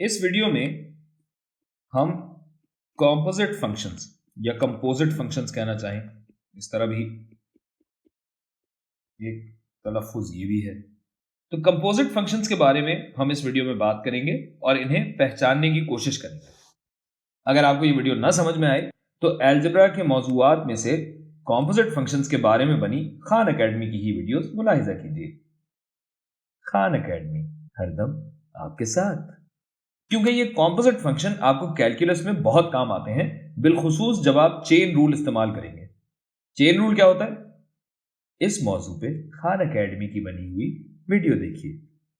इस वीडियो में हम कॉम्पोजिट फंक्शंस या कंपोजिट फंक्शंस कहना चाहें, इस तरह भी एक तलफ्फुज ये भी है। तो कंपोजिट फंक्शंस के बारे में हम इस वीडियो में बात करेंगे और इन्हें पहचानने की कोशिश करेंगे। अगर आपको ये वीडियो ना समझ में आए तो अलजेब्रा के मौजूआत में से कॉम्पोजिट फंक्शंस के बारे में बनी खान एकेडमी की ही वीडियोस मुलाहिजा कीजिए। खान एकेडमी हरदम आपके साथ। क्योंकि ये कॉम्पोजिट फंक्शन आपको कैलकुलस में बहुत काम आते हैं, बिलखुसूस जब आप चेन रूल इस्तेमाल करेंगे। चेन रूल क्या होता है? इस मौजू पे खान एकेडमी की बनी हुई वीडियो देखिए।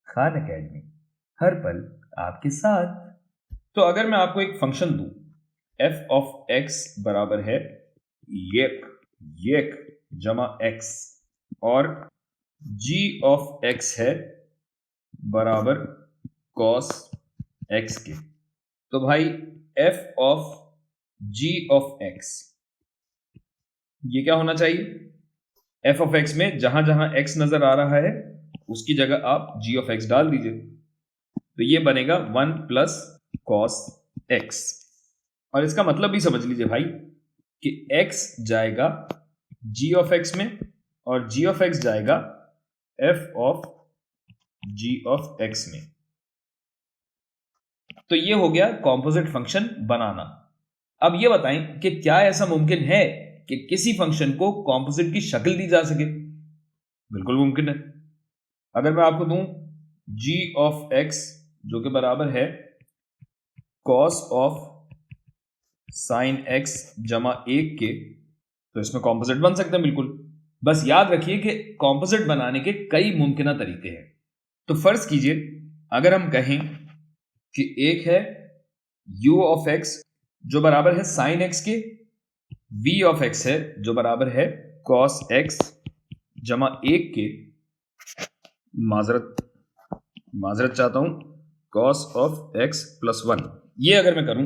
खान एकेडमी हर पल आपके साथ। तो अगर मैं आपको एक फंक्शन दूं, f ऑफ x बराबर है येक जमा x और g ऑफ x है बराबर cos x के, तो भाई f of g of x ये क्या होना चाहिए? f ऑफ x में जहां जहां x नजर आ रहा है उसकी जगह आप g ऑफ x डाल दीजिए, तो ये बनेगा 1 प्लस cos x। और इसका मतलब भी समझ लीजिए भाई कि x जाएगा g ऑफ x में और g ऑफ x जाएगा f of g of x में। तो ये हो गया कॉम्पोजिट फंक्शन बनाना। अब ये बताएं कि क्या ऐसा मुमकिन है कि किसी फंक्शन को कॉम्पोजिट की शक्ल दी जा सके? बिल्कुल मुमकिन है। अगर मैं आपको दूं g ऑफ x जो कि बराबर है cos ऑफ sin x जमा 1 के, तो इसमें कॉम्पोजिट बन सकते हैं बिल्कुल। बस याद रखिए कि कॉम्पोजिट बनाने के कई मुमकिन तरीके हैं। तो फर्ज कीजिए अगर हम कहें कि एक है u ऑफ x जो बराबर है sin x के, v ऑफ x है जो बराबर है cos x जमा 1 के, माजरत चाहता हूं, cos ऑफ x प्लस 1। ये अगर मैं करूं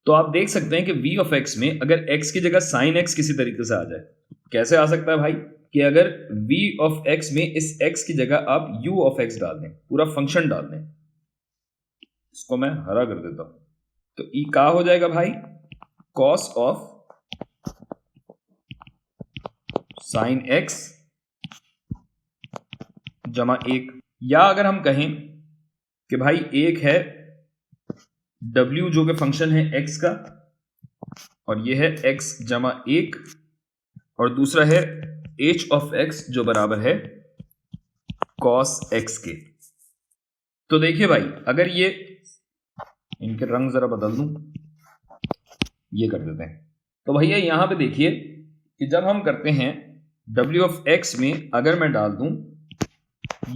तो आप देख सकते हैं कि v ऑफ x में अगर x की जगह sin x किसी तरीके से आ जाए, कैसे आ सकता है भाई? कि अगर v ऑफ x में इस x की जगह आप u ऑफ x डाल दें, पूरा फंक्शन डाल दें, इसको मैं हरा कर देता हूं, तो ई का हो जाएगा भाई cos ऑफ sin x जमा 1। या अगर हम कहें कि भाई एक है w जो कि फंक्शन है x का और ये है x जमा 1 और दूसरा है h ऑफ x जो बराबर है cos x के। तो देखिए भाई अगर ये इनके रंग जरा बदल दूं, ये कर देते हैं, तो भैया यहां पे देखिए कि जब हम करते हैं w ऑफ x में अगर मैं डाल दूं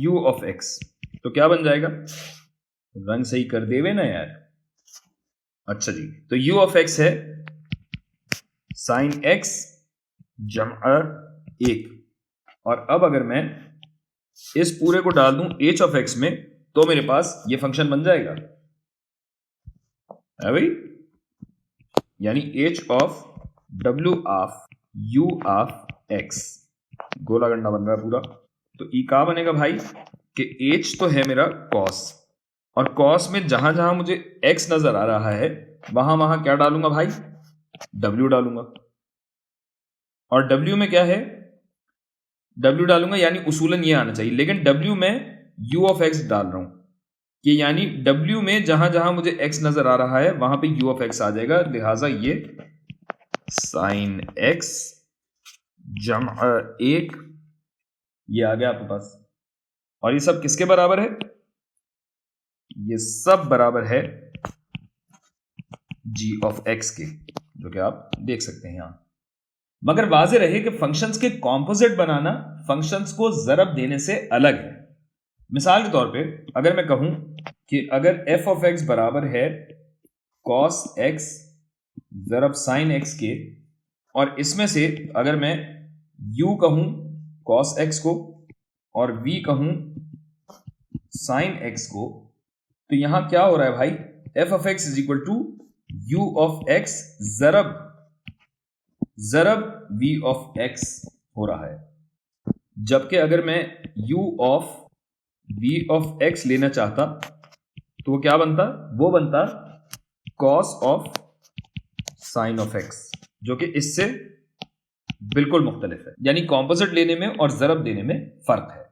u ऑफ x तो क्या बन जाएगा? रंग सही कर देवे ना यार। अच्छा जी, तो u ऑफ x है sin x जमा 1 और अब अगर मैं इस पूरे को डाल दूं h ऑफ x में तो मेरे पास ये फंक्शन बन जाएगा है भाई, यानी h of w of u of x। गोला गंडा बन रहा है पूरा। तो ई का बनेगा भाई कि h तो है मेरा cos और cos में जहां जहां मुझे x नजर आ रहा है वहां वहां क्या डालूंगा भाई? w डालूंगा। और w में क्या है? w डालूंगा, यानी उसूलन ये आना चाहिए, लेकिन w में u ऑफ x डाल रहा हूं कि यानी w में जहां जहां मुझे x नजर आ रहा है वहां पे u ऑफ x आ जाएगा, लिहाजा ये sin x जमा 1 ये आ गया आपके पास। और ये सब किसके बराबर है? ये सब बराबर है g ऑफ x के, जो कि आप देख सकते हैं यहां। मगर वाज़ेह रहे कि फंक्शंस के कॉम्पोजिट बनाना फंक्शंस को ज़रब देने से अलग है। मिसाल के तौर पे अगर मैं कहूं कि अगर f ऑफ x बराबर है cos x ज़रब sin x के, और इसमें से अगर मैं u कहूं cos x को और v कहूं sin x को, तो यहां क्या हो रहा है भाई? f of x is equal to u of x ज़रब v ऑफ x हो रहा है। जबकि अगर मैं u of v of x लेना चाहता तो वो क्या बनता? वो बनता cos of sine of x, जो कि इससे बिल्कुल मुख्तलिफ है, यानी कॉम्पोजिट लेने में और ज़रब देने में फर्क है।